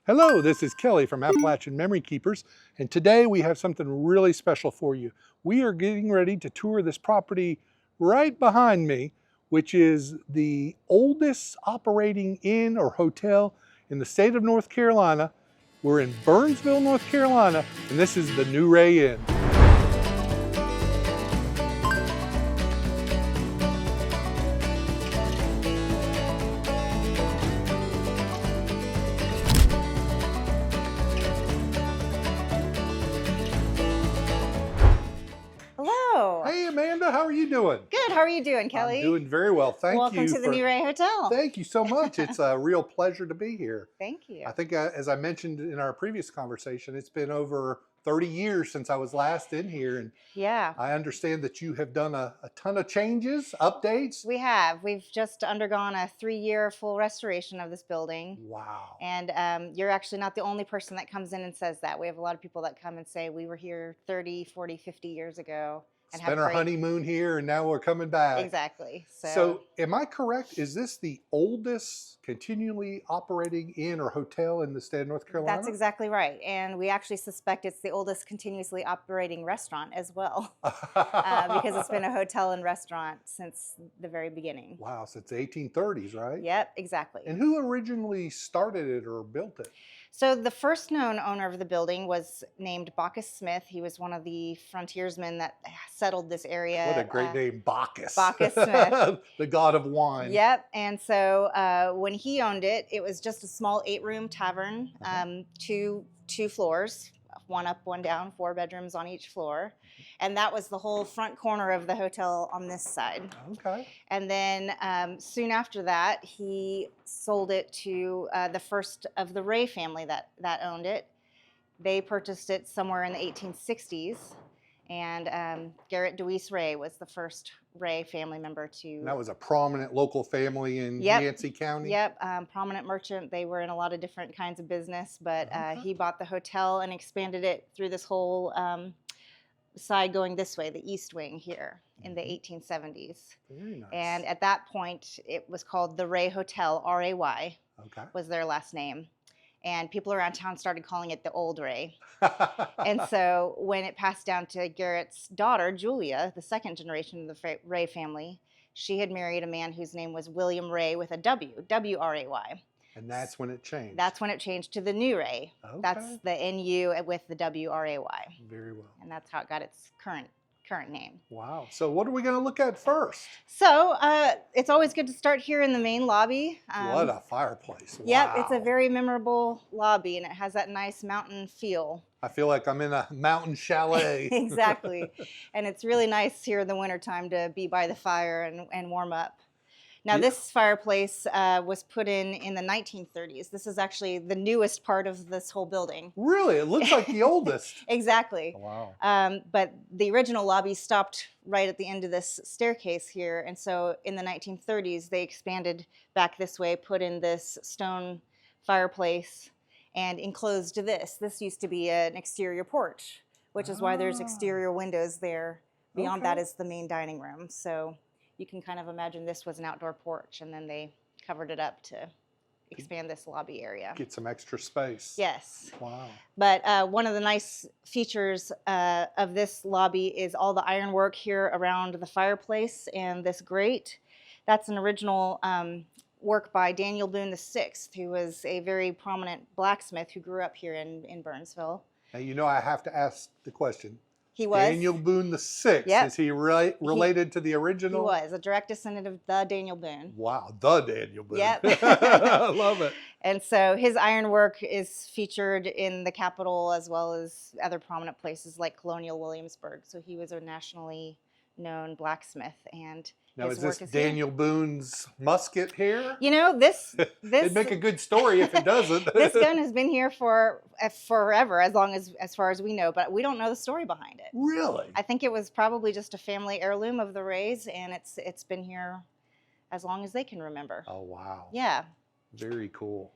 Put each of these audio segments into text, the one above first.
Hello, this is Kelly from Appalachian Memory Keepers, and today we have something really special for you. We are getting ready to tour this property right behind me, which is the oldest operating inn or hotel in the state of North Carolina. We're in Burnsville, North Carolina, and this is the NuWray Inn. Hey Amanda, how are you doing? Good, how are you doing, Kelly? I'm doing very well, thank you. Welcome to the NuWray Hotel. Thank you so much. It's a real pleasure to be here. Thank you. I think as I mentioned in our previous conversation, it's been over 30 years since I was last in here, and yeah, I understand that you have done a ton of changes, updates. We have. We've just undergone a 3-year full restoration of this building. Wow. And you're actually not the only person that comes in and says that. We have a lot of people that come and say, we were here 30, 40, 50 years ago. And spent our honeymoon here, and now we're coming back. Exactly. So am I correct? Is this the oldest continually operating inn or hotel in the state of North Carolina? That's exactly right. And we actually suspect it's the oldest continuously operating restaurant as well, because it's been a hotel and restaurant since the very beginning. Wow, since the 1830s, right? Yep, exactly. And who originally started it or built it? So the first known owner of the building was named Bacchus Smith. He was one of the frontiersmen that settled this area. What a great name, Bacchus. Bacchus Smith. The god of wine. Yep. And so when he owned it, it was just a small 8-room tavern, two floors, one up, one down, 4 bedrooms on each floor. And that was the whole front corner of the hotel on this side. Okay. And then soon after that, he sold it to the first of the Ray family that owned it. They purchased it somewhere in the 1860s. And Garrett Deweese Ray was the first Ray family member to... And that was a prominent local family in Yancey County? Yep, prominent merchant. They were in a lot of different kinds of business, but he bought the hotel and expanded it through this whole side going this way, the east wing here in the 1870s. Very nice. And at that point, it was called the Ray Hotel, R-A-Y, was their last name. And people around town started calling it the Old Ray. And so when it passed down to Garrett's daughter, Julia, the second generation of the Ray family, she had married a man whose name was William Ray with a W, W-R-A-Y. And that's when it changed. That's when it changed to the NuWray. Okay. That's the N-U with the W-R-A-Y. Very well. And that's how it got its current name. Wow. So what are we going to look at first? So it's always good to start here in the main lobby. What a fireplace. Wow. Yep, it's a very memorable lobby, and it has that nice mountain feel. I feel like I'm in a mountain chalet. Exactly. And it's really nice here in the wintertime to be by the fire and warm up. Now, this fireplace was put in the 1930s. This is actually the newest part of this whole building. Really? It looks like the oldest. Exactly. Oh, wow. But the original lobby stopped right at the end of this staircase here. And so in the 1930s, they expanded back this way, put in this stone fireplace, and enclosed this. This used to be an exterior porch, which is why there's exterior windows there. Beyond that is the main dining room. So you can kind of imagine this was an outdoor porch, and then they covered it up to expand this lobby area. Get some extra space. Yes. Wow. But one of the nice features of this lobby is all the ironwork here around the fireplace and this grate. That's an original work by Daniel Boone VI, who was a very prominent blacksmith who grew up here in Burnsville. Now, you know, I have to ask the question. He was. Daniel Boone VI. Yep. Is he related to the original? He was a direct descendant of the Daniel Boone. Wow, the Daniel Boone. Yep. I love it. And so his ironwork is featured in the Capitol as well as other prominent places like Colonial Williamsburg. So he was a nationally known blacksmith, and now his is work this is Daniel Boone's musket here? You know, this It'd make a good story if it doesn't. This gun has been here for forever, as far as we know, but we don't know the story behind it. Really? I think it was probably just a family heirloom of the Rays, and it's been here as long as they can remember. Oh, wow. Yeah. Very cool.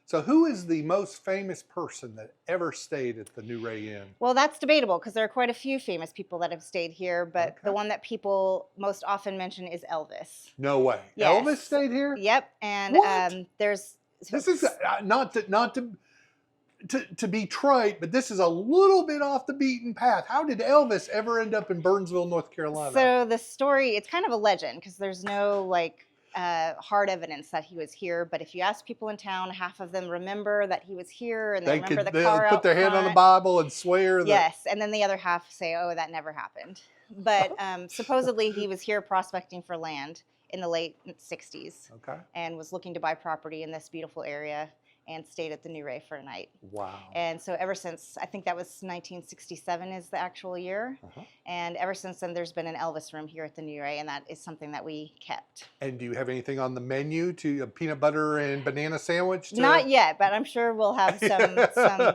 So who is the most famous person that ever stayed at the NuWray Inn? Well, that's debatable because there are quite a few famous people that have stayed here, but the one that people most often mention is Elvis. No way. Yes. Elvis stayed here? Yep. And there's... This is not to to be trite, but this is a little bit off the beaten path. How did Elvis ever end up in Burnsville, North Carolina? So the story, it's kind of a legend because there's no like hard evidence that he was here. But if you ask people in town, half of them remember that he was here, and they remember the car out put their hand on the front. Bible and swear that. Yes, and then the other half say, "Oh, that never happened." But supposedly he was here prospecting for land in the late 60s. Okay. And was looking to buy property in this beautiful area and stayed at the NuWray for a night. Wow. And so ever since, I think that was 1967 is the actual year. And ever since then, there's been an Elvis room here at the NuWray, and that is something that we kept. And do you have anything on the menu to a peanut butter and banana sandwich? Not yet, but I'm sure we'll have some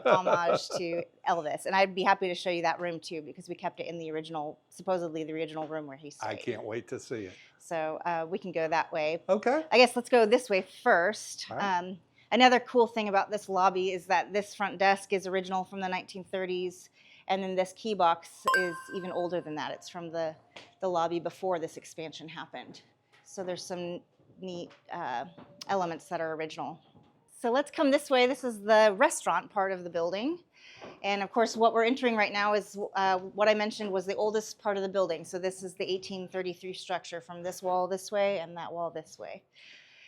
homage to Elvis. And I'd be happy to show you that room too, because we kept it in the original, supposedly the original room where he stayed. I can't wait to see it. So we can go that way. Okay. I guess let's go this way first. All right. Another cool thing about this lobby is that this front desk is original from the 1930s, and then this key box is even older than that. It's from the lobby before this expansion happened. So there's some neat elements that are original. So let's come this way. This is the restaurant part of the building. And of course, what we're entering right now is what I mentioned was the oldest part of the building. So this is the 1833 structure from this wall this way and that wall this way.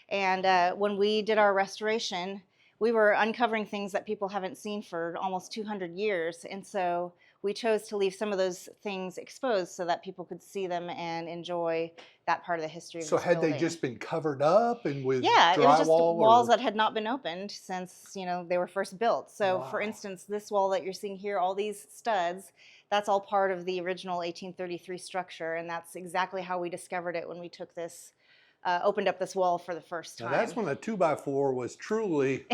And when we did our restoration, we were uncovering things that people haven't seen for almost 200 years. And so we chose to leave some of those things exposed so that people could see them and enjoy that part of the history of So this had building. they just been covered up and with Yeah, it was just drywall walls that had not been opened since, you know, they were first built. So Wow. for instance, this wall that you're seeing here, all these studs, that's all part of the original 1833 structure. And that's exactly how we discovered it when we took this, opened up this wall for the first time. Now that's when a 2x4 was truly.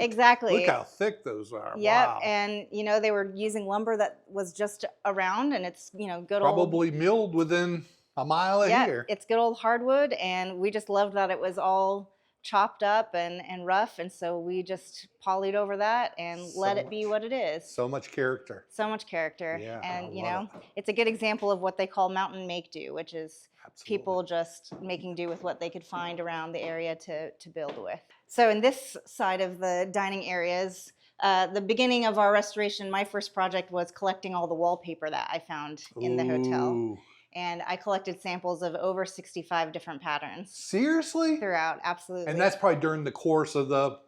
Exactly. Look how thick those are. Yep, Wow. and you know, they were using lumber that was just around, and it's, you know, good Probably milled within a mile of here. it's good old hardwood, and we just loved that it was all chopped up and rough, and so we just polyed over that and let it be what it is. So much character. So much character. Yeah, And I you love know, it's a good example of what they call mountain make do, which is Absolutely. people just making do with what they could find around the area to build with. So in this side of the dining areas, the beginning of our restoration, my first project was collecting all the wallpaper that I found in the hotel. Ooh. And I collected samples of over 65 different patterns. Seriously? Throughout, absolutely. And that's probably during the course of the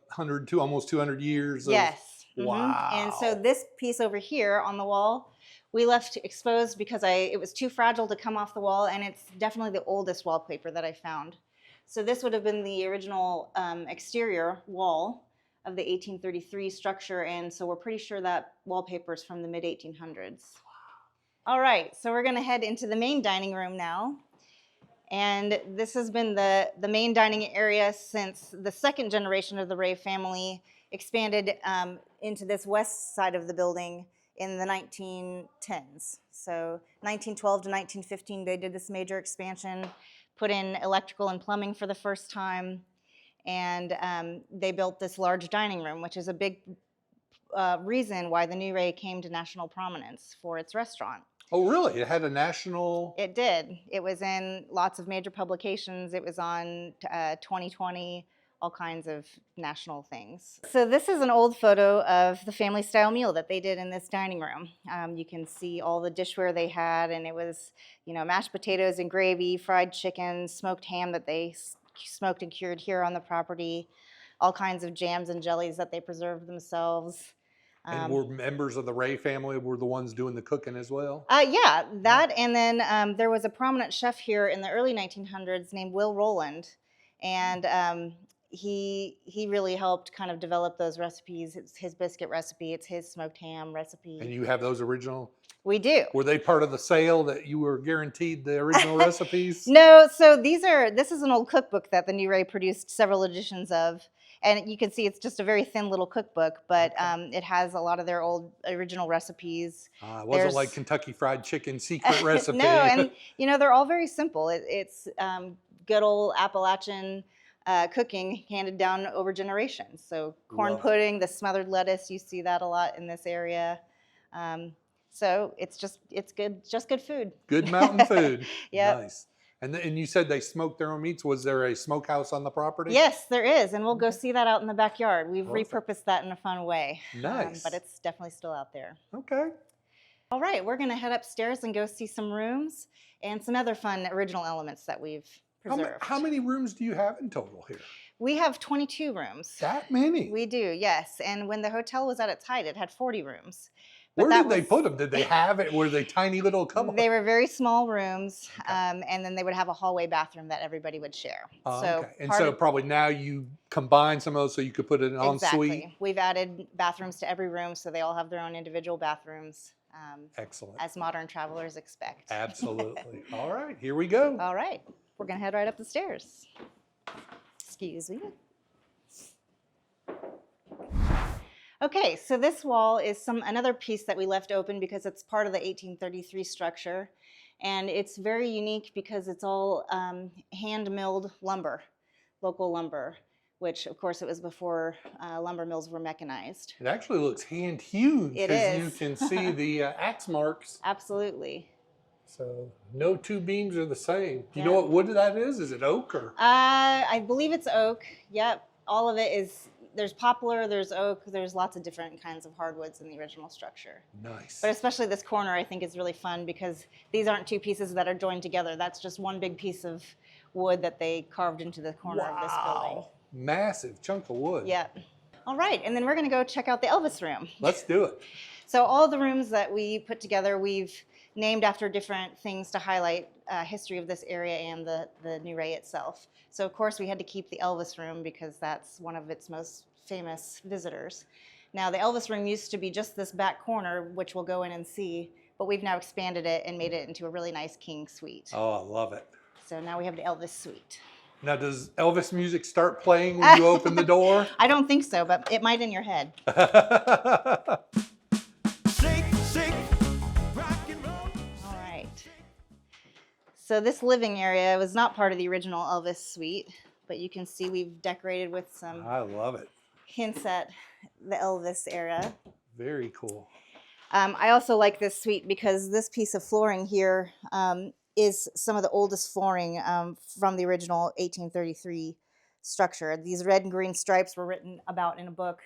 almost 200 years. Yes. Wow. And so this piece over here on the wall, we left exposed because it was too fragile to come off the wall, and it's definitely the oldest wallpaper that I found. So this would have been the original exterior wall of the 1833 structure, and so we're pretty sure that wallpaper is from the mid-1800s. All right, so we're gonna head into the main dining room now. And this has been the main dining area since the second generation of the Ray family expanded into this west side of the building in the 1910s. So 1912 to 1915, they did this major expansion, put in electrical and plumbing for the first time, and they built this large dining room, which is a big reason why the NuWray came to national prominence for its restaurant. Oh, really? It had a national... It did. It was in lots of major publications. It was on 2020, all kinds of national things. So this is an old photo of the family style meal that they did in this dining room. You can see all the dishware they had, and it was, you know, mashed potatoes and gravy, fried chicken, smoked ham that they smoked and cured here on the property, all kinds of jams and jellies that they preserved themselves. And were members of the Ray family were the ones doing the cooking as well? Yeah, that, and then there was a prominent chef here in the early 1900s named Roland, and he really helped kind of develop those recipes. It's his biscuit recipe, it's his smoked ham recipe. And you have those original? We do. Were they part of the sale that you were guaranteed the original recipes? No, so this is an old cookbook that the NuWray produced several editions of. And you can see it's just a very thin little cookbook, but it has a lot of their old original recipes. It wasn't like Kentucky Fried Chicken secret recipe. No, and you know, they're all very simple. It's good old Appalachian cooking handed down over generations. So corn pudding, the smothered lettuce, you see that a lot in this area. So it's good food. Good mountain food. Yep. Nice. And you said they smoked their own meats. Was there a smokehouse on the property? Yes, there is, and we'll go see that out in the backyard. We've Perfect. repurposed that in a fun way. Nice. But it's definitely still out there. Okay. All right, we're going to head upstairs and go see some rooms and some other fun original elements that we've preserved. How many rooms do you have in total here? We have 22 rooms. That many? We do, yes. And when the hotel was at its height, it had 40 rooms. Where did they put them? Did they have it? Were they tiny little couple? They were very small rooms, Okay. and then they would have a hallway bathroom that everybody would share. Okay. And so probably now you combine some of those so you could put it en suite? Exactly. We've added bathrooms to every room, so they all have their own individual bathrooms. Excellent. As modern travelers expect. Absolutely. All right, here we go. All right, we're going to head right up the stairs. Excuse me. Okay, so this wall is another piece that we left open because it's part of the 1833 structure, and it's very unique because it's all hand-milled lumber, local lumber, which of course it was before lumber mills were mechanized. It actually looks hand-hewn because you can see the axe marks. Absolutely. So no two beams are the same. Do you know what wood that is? Is it oak or? I believe it's oak. Yep, all of it is. There's poplar, there's oak, there's lots of different kinds of hardwoods in the original structure. Nice. But especially this corner I think is really fun because these aren't two pieces that are joined together. That's just one big piece of wood that they carved into the corner of this building. Massive chunk of wood. Yep. All right, and then we're going to go check out the Elvis room. Let's do it. So all the rooms that we put together, we've named after different things to highlight history of this area and the NuWray itself. So of course we had to keep the Elvis room because that's one of its most famous visitors. Now the Elvis room used to be just this back corner, which we'll go in and see, but we've now expanded it and made it into a really nice king suite. Oh, I love it. So now we have the Elvis suite. Now, does Elvis music start playing when you open the door? I don't think so, but it might in your head. So this living area was not part of the original Elvis suite, but you can see we've decorated with some I love it. hints at the Elvis era. Very cool. I also like this suite because this piece of flooring here is some of the oldest flooring from the original 1833 structure. These red and green stripes were written about in a book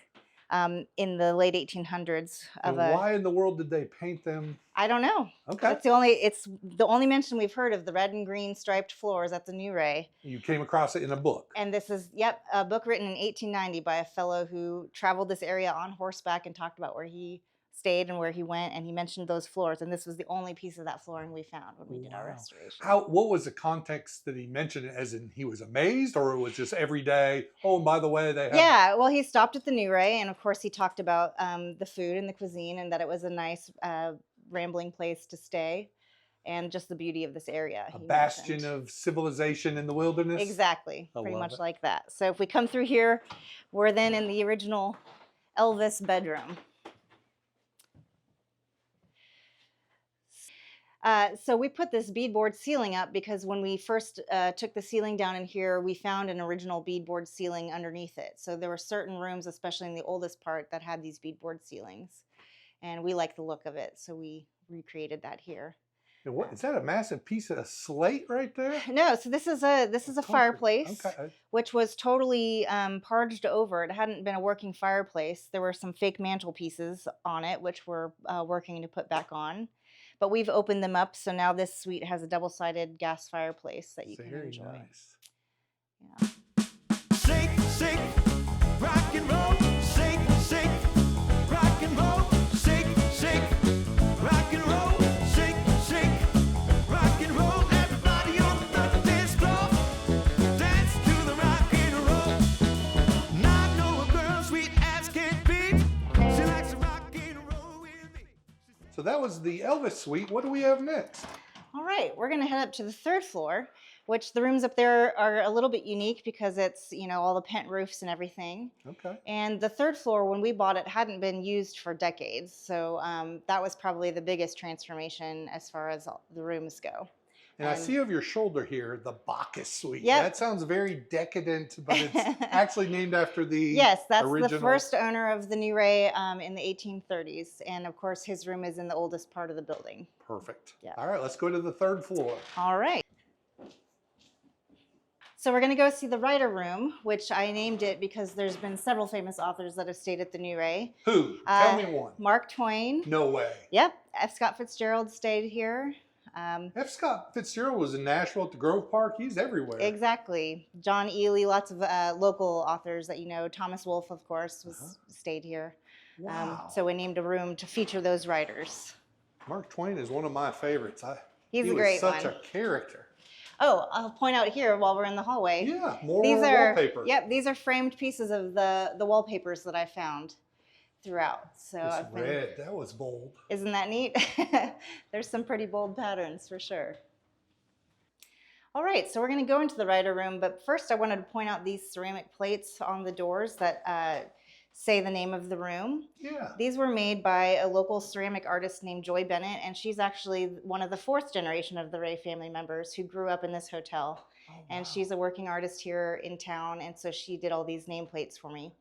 in the late 1800s. And why in the world did they paint them? I don't know. Okay. It's the only mention we've heard of the red and green striped floors at the NuWray. You came across it in a book. And this is, a book written in 1890 by a fellow who traveled this area on horseback and talked about where he stayed and where he went, and he mentioned those floors, and this was the only piece of that flooring we found when we did our restoration. What was the context that he mentioned it, as in he was amazed, or it was just every day, oh, and by the way, they have... Yeah, well, he stopped at the NuWray, and of course he talked about the food and the cuisine, and that it was a nice rambling place to stay, and just the beauty of this area. A bastion of civilization in the wilderness? Exactly, pretty much like that. So if we come through here, we're then in the original Elvis bedroom. So we put this beadboard ceiling up because when we first took the ceiling down in here, we found an original beadboard ceiling underneath it. So there were certain rooms, especially in the oldest part, that had these beadboard ceilings. And we like the look of it, so we recreated that here. And what, is that a massive piece of slate right there? No, so this is a fireplace, okay, which was totally parged over. It hadn't been a working fireplace. There were some fake mantel pieces on it, which we're working to put back on. But we've opened them up, so now this suite has a double-sided gas fireplace that you can enjoy. Very nice. Yeah. Shake, shake, rock and roll, shake, shake, rock and roll, shake, shake, rock and roll, shake, shake, rock and roll. Everybody on the dance floor, dance to the rock and roll. Now I know a girl sweet as can be. She likes to rock and roll with me. So that was the Elvis suite. What do we have next? All right, we're going to head up to the third floor, which the rooms up there are a little bit unique because it's, all the pent roofs and everything. Okay. And the third floor, when we bought it, hadn't been used for decades. So that was probably the biggest transformation as far as the rooms go. And I see over your shoulder here, the Bacchus suite. Yep. That sounds very decadent, but it's actually named after the Yes, that's original. the first owner of the NuWray in the 1830s. And of course, his room is in the oldest part of the building. Perfect. Yeah. All right, let's go to the third floor. All right. So we're going to go see the writer room, which I named it because there's been several famous authors that have stayed at the NuWray. Who? Tell me one. Mark Twain. No way. Yep. F. Scott Fitzgerald stayed here. F. Scott Fitzgerald was in Nashville at the Grove Park. He's everywhere. Exactly. John Ely, lots of local authors that you know. Thomas Wolfe, of course, stayed here. Wow. So we named a room to feature those writers. Mark Twain is one of my favorites. He's he a great was such one. a character. Oh, I'll point out here while we're in the hallway. Yeah, more These are wallpaper. Yep, these are framed pieces of the wallpapers that I found throughout. So This red, that was bold. Isn't that neat? There's some pretty bold patterns for sure. All right, so we're going to go into the writer room, but first I wanted to point out these ceramic plates on the doors that say the name of the room. Yeah. These were made by a local ceramic artist named Joy Bennett, and she's actually one of the 4th generation of the Ray family members who grew up in this hotel. Oh, wow. And she's a working artist here in town, and so she did all these nameplates for me.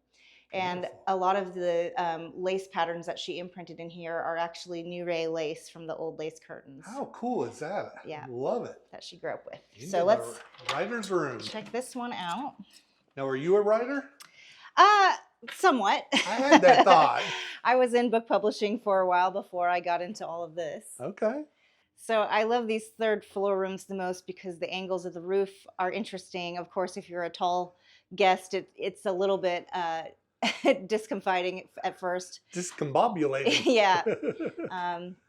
And Beautiful. a lot of the lace patterns that she imprinted in here are actually NuWray lace from the old lace curtains. How cool is that? Yeah. Love it. That she grew up with. Into So let's the writer's room. check this one out. Now, are you a writer? Somewhat. I had that thought. I was in book publishing for a while before I got into all of this. Okay. So I love these 3rd floor rooms the most because the angles of the roof are interesting. Of course, if you're a tall guest, it's a little bit discomfiting at first. Discombobulated. Yeah.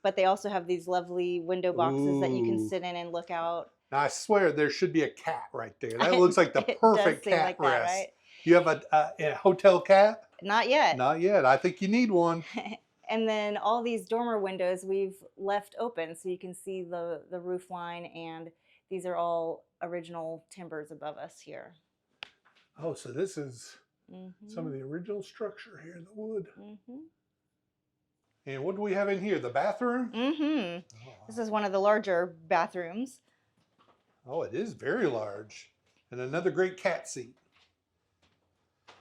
But they also have these lovely window boxes that you can Ooh. sit in and look out. Now, I swear there should be a cat right there. That looks like the It perfect does seem cat like rest. that, right? You have a hotel cat? Not yet. Not yet. I think you need one. And then all these dormer windows we've left open so you can see the roof line, and these are all original timbers above us here. Oh, so this is Mm-hmm. some of the original structure here in the wood. Mm-hmm. And what do we have in here? The bathroom? Mm-hmm. Oh, This is one of the larger bathrooms. oh, it is very large. And another great cat seat.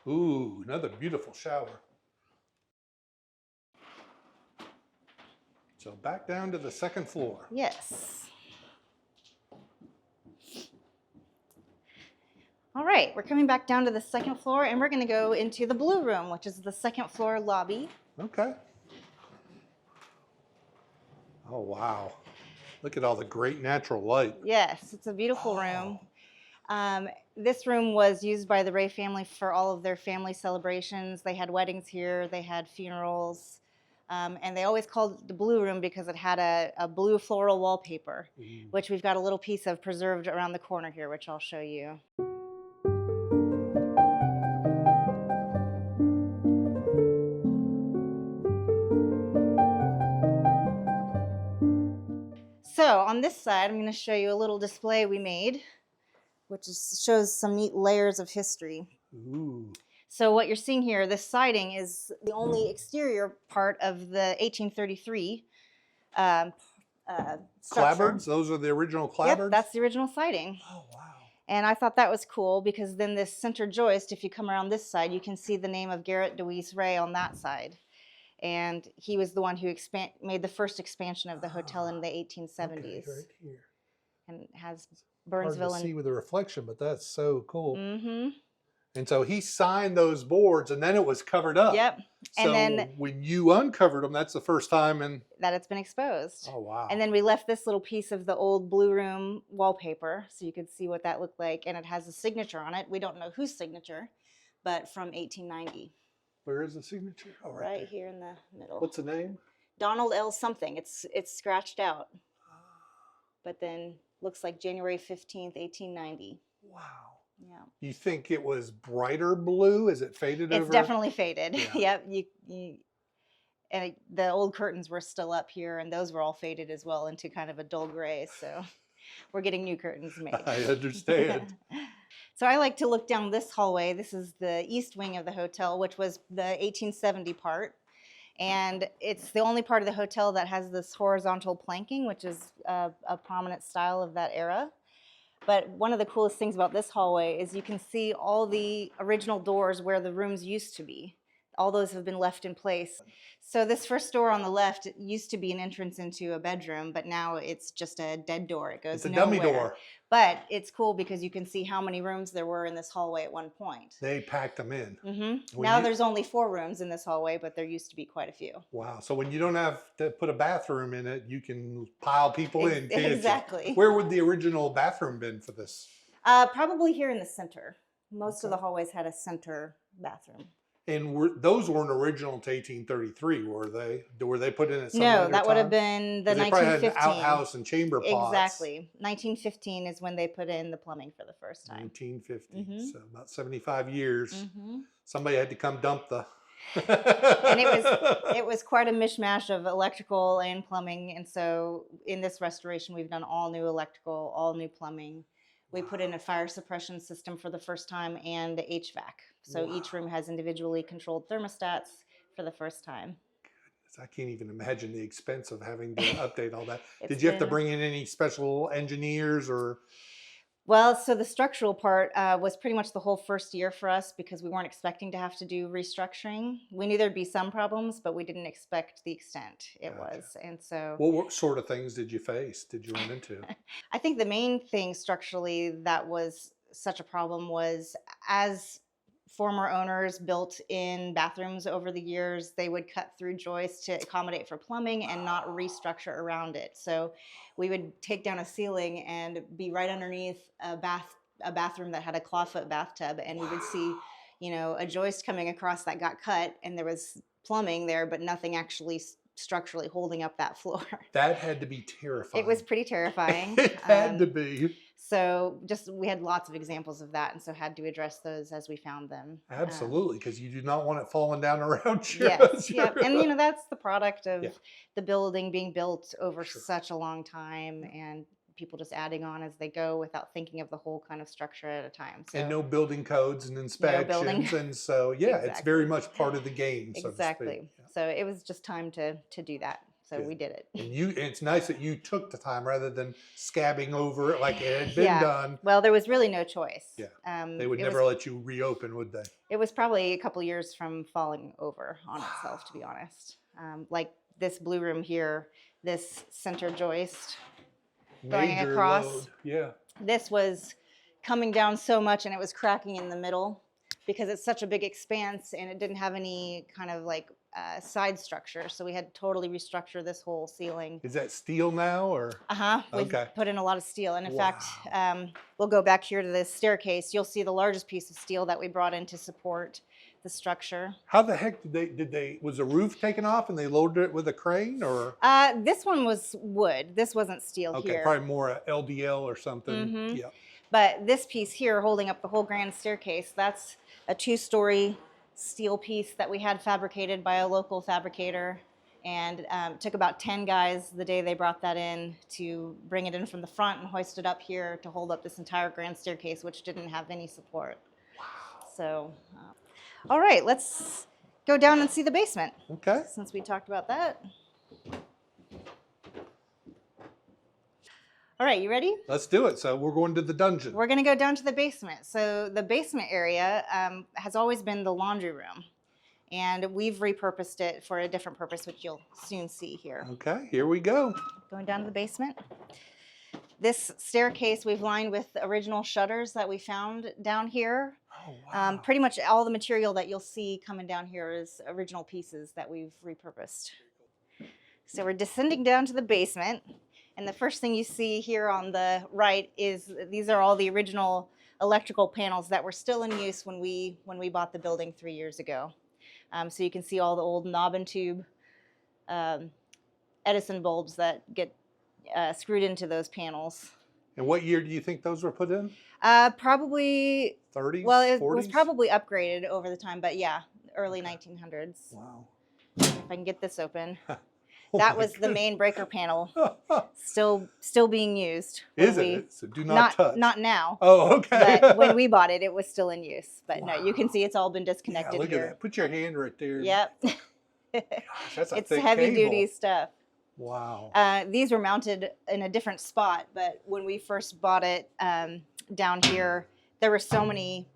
Ooh, another beautiful shower. So back down to the 2nd floor. Yes. All right, we're coming back down to the 2nd floor, and we're going to go into the blue room, which is the 2nd floor lobby. Okay. Oh, wow. Look at all the great natural light. Yes, it's a beautiful room. This room was used by the Ray family for all of their family celebrations. They had weddings here, they had funerals, and they always called it the blue room because it had a blue floral wallpaper, which we've got a little piece of preserved around the corner here, which I'll show you. So on this side, I'm going to show you a little display we made, which shows some neat layers of history. Ooh. So what you're seeing here, this siding is the only exterior part of the 1833 structure. Clapboards? Those are the original clapboards? Yep, that's the original siding. Oh, wow. And I thought that was cool because then this center joist, if you come around this side, you can see the name of Garrett DeWeese Ray on that side. And he was the one who made the first expansion of the hotel in the 1870s. Okay, right here. And it has Hard Burnsville to see and... with the reflection, but that's so cool. Mm-hmm. And so he signed those boards, and then it was covered up. Yep. So And then when you uncovered them, that's the first time. And that it's been exposed. oh, wow. And then we left this little piece of the old blue room wallpaper so you could see what that looked like. And it has a signature on it. We don't know whose signature, but from 1890. Where is the signature? Oh, Right there. here in the middle. What's the name? Donald L. something. It's scratched out. But then looks like January 15th, 1890. Wow. Yeah. You think it was brighter blue? Is it faded over? It's definitely faded. Yeah. Yep. The old curtains were still up here, and those were all faded as well into kind of a dull gray. So we're getting new curtains made. I understand. So I like to look down this hallway. This is the east wing of the hotel, which was the 1870 part. And it's the only part of the hotel that has this horizontal planking, which is a prominent style of that era. But one of the coolest things about this hallway is you can see all the original doors where the rooms used to be. all those have been left in place. So this first door on the left used to be an entrance into a bedroom, but now it's just a dead door. It goes It's a nowhere. dummy door. But it's cool because you can see how many rooms there were in this hallway at one point. They packed them in. When Now you- there's only 4 rooms in this hallway, but there used to be quite a few. Wow. So when you don't have to put a bathroom in it, you can pile people in. Can't you? Exactly. Where would the original bathroom been for this? Probably here in the center. Most of the hallways had a center bathroom. And those weren't original to 1833, were they? Were they put in at some No, later that would have time? been the 'Cause they probably had 1915. an outhouse and chamber pots. Exactly. 1915 is when they put in the plumbing for the first time. 1950. So about 75 years. Somebody had to come dump the. And it was quite a mishmash of electrical and plumbing. And so in this restoration, we've done all new electrical, all new plumbing. We put in a fire suppression system for the first time and HVAC. So each room has individually controlled thermostats for the first time. I can't even imagine the expense of having to update all that. It's Did you have to been- bring in any special engineers or? Well, so the structural part was pretty much the whole first year for us because we weren't expecting to have to do restructuring. We knew there'd be some problems, but we didn't expect the extent it Gotcha. was. And so What sort of things did you face? Did you run into? I think the main thing structurally that was such a problem was as former owners built in bathrooms over the years, they would cut through joists to accommodate for plumbing and not restructure around it. So we would take down a ceiling and be right underneath a bathroom that had a clawfoot bathtub, and we would see, you know, a joist coming across that got cut, and there was plumbing there, but nothing actually structurally holding up that floor. That had to be terrifying. It was pretty terrifying. It had to be. So we had lots of examples of that, and so had to address those as we found them. Absolutely, because you do not want it falling down around you. Yes, yep. And you know, that's the product of Yeah. the building being built over Sure. such a long time, and people just adding on as they go without thinking of the whole kind of structure at a time. So And no building codes and inspections. building- And so, yeah, it's Exactly. very much part of the game, so to exactly. speak. Yeah. So it was just time to do that. So Good. we did it. And it's nice that you took the time rather than scabbing over it like it had been Yeah. done. Well, there was really no choice. Yeah. Um, They would it never was, let you reopen, would they? It was probably a couple years from falling over on itself, to be honest. Like this blue room here, this center joist, going Major across. load. Yeah. this was coming down so much and it was cracking in the middle because it's such a big expanse and it didn't have any kind of like side structure. So we had to totally restructure this whole ceiling. Is that steel now or? We've Okay. put in a lot of steel. And in fact, we'll go back here to this staircase. You'll see the largest piece of steel that we brought in to support the structure. How the heck was the roof taken off and they loaded it with a crane or? This one was wood. This wasn't steel Okay, here. probably more a LDL or something. Mhm. Yeah. But this piece here holding up the whole grand staircase, that's a 2-story steel piece that we had fabricated by a local fabricator. And took about 10 guys the day they brought that in to bring it in from the front and hoist it up here to hold up this entire grand staircase, which didn't have any support. Wow. So, all right, let's go down and see the basement, Okay. since we talked about that. All right, you ready? Let's do it. So we're going to the dungeon. We're gonna go down to the basement. So the basement area has always been the laundry room. And we've repurposed it for a different purpose, which you'll soon see here. Okay, here we go. Going down to the basement. This staircase we've lined with the original shutters that we found down here. Oh, wow. Pretty much all the material that you'll see coming down here is original pieces that we've repurposed. So we're descending down to the basement. And the first thing you see here on the right is these are all the original electrical panels that were still in use when we bought the building 3 years ago. So you can see all the old knob and tube Edison bulbs that get screwed into those panels. And what year do you think those were put in? Probably, 30s? well, it 40s? was probably upgraded over the time, but yeah, early 1900s. Wow. If I can get this open. Oh That my was the main breaker panel, still being used. when Isn't we- it? So do not touch. Not now. Oh, okay. But when we bought it, it was still in use. But no, you can Wow. see it's all been Yeah, disconnected look here. at that. Put your hand right there. Yep. Gosh, that's a It's thick heavy cable. duty stuff. Wow. These were mounted in a different spot, but when we first bought it down here, there were so many,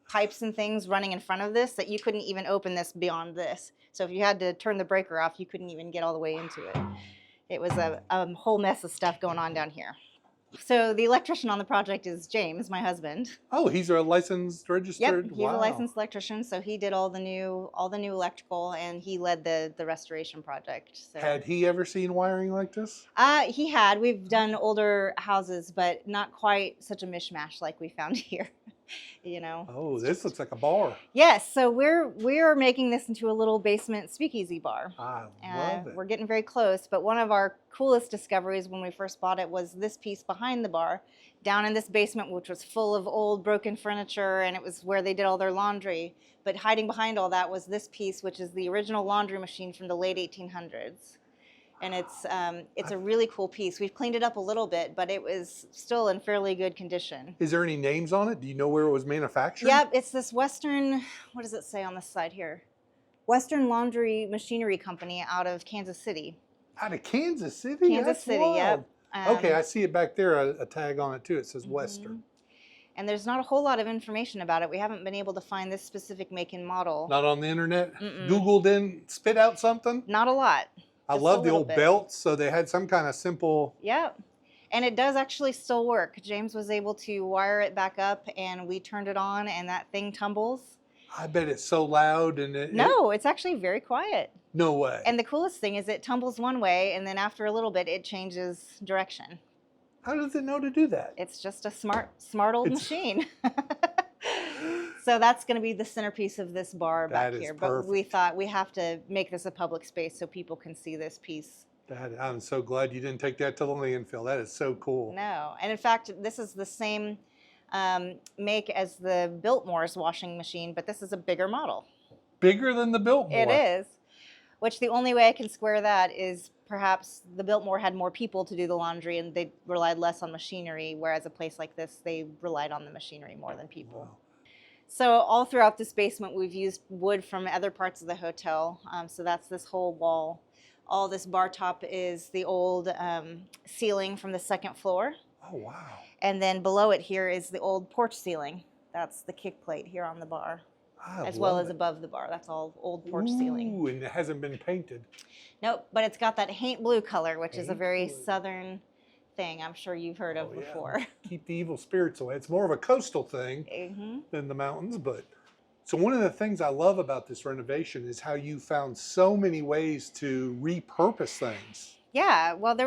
pipes and things running in front of this that you couldn't even open this beyond this. So if you had to turn the breaker off, you couldn't even get all the way into it. It was a whole mess of stuff going on down here. So the electrician on the project is James, my husband. Oh, he's a licensed, registered? Yep, he's a licensed electrician, so he did all the new electrical, and he led the restoration project. So. Had he ever seen wiring like this? He had. We've done older houses, but not quite such a mishmash like we found here. You know. Oh, this looks like a bar. Yes, so we're making this into a little basement speakeasy bar. I love it. We're getting very close, but one of our coolest discoveries when we first bought it was this piece behind the bar, down in this basement, which was full of old broken furniture, and it was where they did all their laundry. But hiding behind all that was this piece, which is the original laundry machine from the late 1800s. And it's a really cool piece. We've cleaned it up a little bit, but it was still in fairly good condition. Is there any names on it? Do you know where it was manufactured? Yep, it's this Western, what does it say on this side here? Western Laundry Machinery Company out of Kansas City. Out of Kansas City? Kansas That's City, wild. yep. Okay, I see it back there, a tag on it too. It says Western. And there's not a whole lot of information about it. We haven't been able to find this specific make and model. Not on the internet? Google didn't spit out something? Not a lot. I Just love a the little old bit. belts, so they had some kind of simple... Yep. And it does actually still work. James was able to wire it back up, and we turned it on, and that thing tumbles. I bet it's so loud and it... No, it's actually very quiet. No way. And the coolest thing is it tumbles one way, and then after a little bit, it changes direction. How does it know to do that? It's just a smart old machine. So that's going to be the centerpiece of this bar back That is here. But we thought we have to make this a public space so people can see this piece. I'm so glad you didn't take that to the landfill. That is so cool. No. And in fact, this is the same make as the Biltmore's washing machine, but this is a bigger model. Bigger than the Biltmore. It is. Which the only way I can square that is perhaps the Biltmore had more people to do the laundry and they relied less on machinery, whereas a place like this, they relied on the machinery more than people. Wow. So all throughout this basement, we've used wood from other parts of the hotel. So that's this whole wall. All this bar top is the old ceiling from the second floor. Oh, wow. And then below it here is the old porch ceiling. That's the kick plate here on the bar, as well as above the bar. That's all old porch ceiling. Ooh, and it hasn't been painted. Nope, but it's got that haint blue color, which is a very southern thing I'm sure you've heard of before. Keep the evil spirits away. It's more of a coastal thing than the mountains, but... So one of the things I love about this renovation is how you found so many ways to repurpose things. Yeah, well, there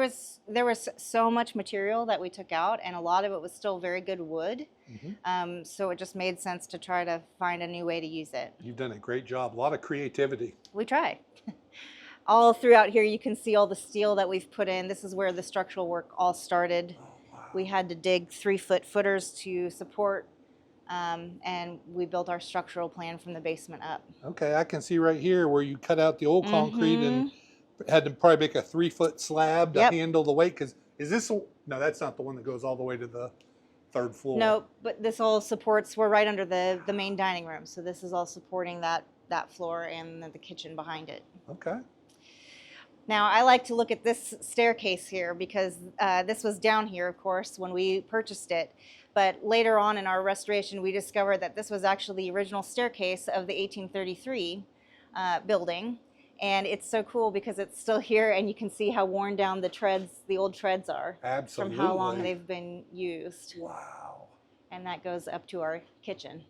was so much material that we took out, and a lot of it was still very good wood. So it just made sense to try to find a new way to use it. You've done a great job. A lot of creativity. We try. All throughout here, you can see all the steel that we've put in. This is where the structural work all started. Oh, wow. We had to dig 3-foot footers to support, and we built our structural plan from the basement up. Okay, I can see right here where you cut out the old concrete and had to probably make a 3-foot slab to handle the weight. Because is this no? That's not the one that goes all the way to the 3rd floor. No, but this all supports. We're right under the main dining room, so this is all supporting that floor and the kitchen behind it. Okay. Now, I like to look at this staircase here because this was down here, of course, when we purchased it. But later on in our restoration, we discovered that this was actually the original staircase of the 1833 building. And it's so cool because it's still here and you can see how worn down the old treads are. Absolutely. From how long they've been used. Wow. And that goes up to our kitchen.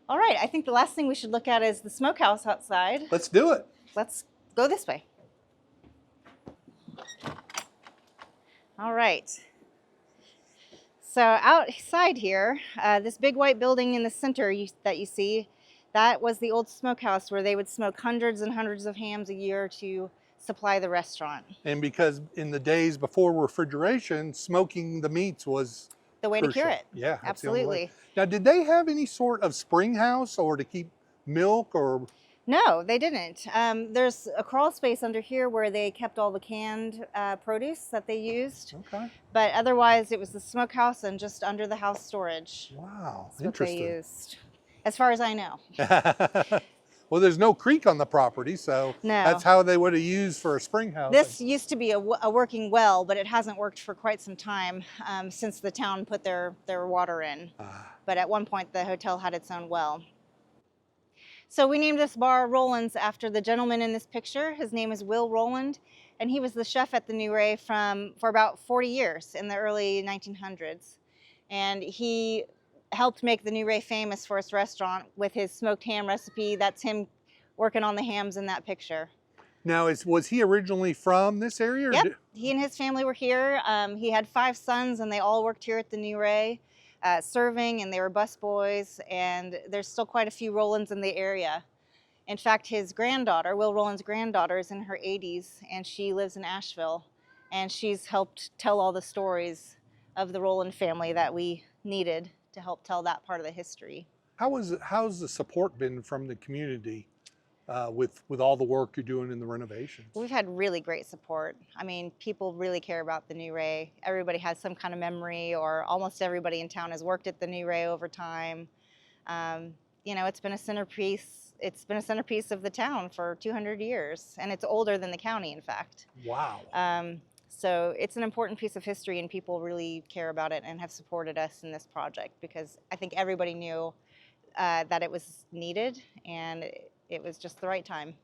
All right, I think the last thing we should look at is the smokehouse outside. Let's do it. Let's go this way. All right. So outside here, this big white building in the center that you see, that was the old smokehouse where they would smoke hundreds and hundreds of hams a year to supply the restaurant. And because in the days before refrigeration, smoking the meats was the way crucial. To cure it. Yeah, that's the only way. Absolutely. Now, did they have any sort of spring house or to keep milk or? No, they didn't. There's a crawl space under here where they kept all the canned produce that they used. Okay. But otherwise, it was the smokehouse and just under the house storage. Wow, That's what interesting. they used, as far as I know. Well, there's no creek on the property, so No. that's how they would have used for a spring house. This used to be a working well, but it hasn't worked for quite some time since the town put their water in. But at one point, the hotel had its own well. So we named this bar Roland's after the gentleman in this picture. His name is Will Roland, and he was the chef at the NuWray for about 40 years in the early 1900s. And he helped make the NuWray famous for its restaurant with his smoked ham recipe. That's him working on the hams in that picture. Now, was he originally from this area? Yep, he and his family were here. He had 5 sons, and they all worked here at the NuWray, serving, and they were busboys, and there's still quite a few Rolands in the area. In fact, his granddaughter, Will Roland's granddaughter, is in her 80s, and she lives in Asheville, and she's helped tell all the stories of the Roland family that we needed to help tell that part of the history. How's the support been from the community with all the work you're doing in the renovations? We've had really great support. I mean, people really care about the NuWray. Everybody has some kind of memory, or almost everybody in town has worked at the NuWray over time. You know, it's been a centerpiece. It's been a centerpiece of the town for 200 years, and it's older than the county, in fact. Wow. So it's an important piece of history, and people really care about it and have supported us in this project, because I think everybody knew that it was needed, and it was just the right time.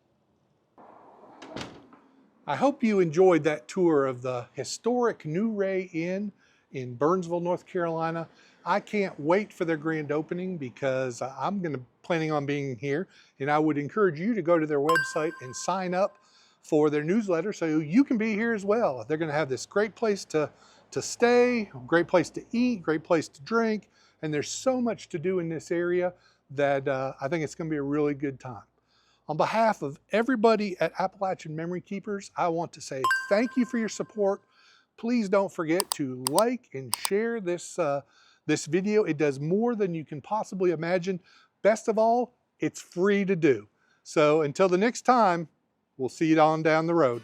I hope you enjoyed that tour of the historic NuWray Inn in Burnsville, North Carolina. I can't wait for their grand opening, because I'm planning on being here, and I would encourage you to go to their website and sign up for their newsletter so you can be here as well. They're going to have this great place to stay, great place to eat, great place to drink, and there's so much to do in this area that I think it's going to be a really good time. On behalf of everybody at Appalachian Memory Keepers, I want to say thank you for your support. Please don't forget to like and share this video. It does more than you can possibly imagine. Best of all, it's free to do. So until the next time, we'll see you on down the road.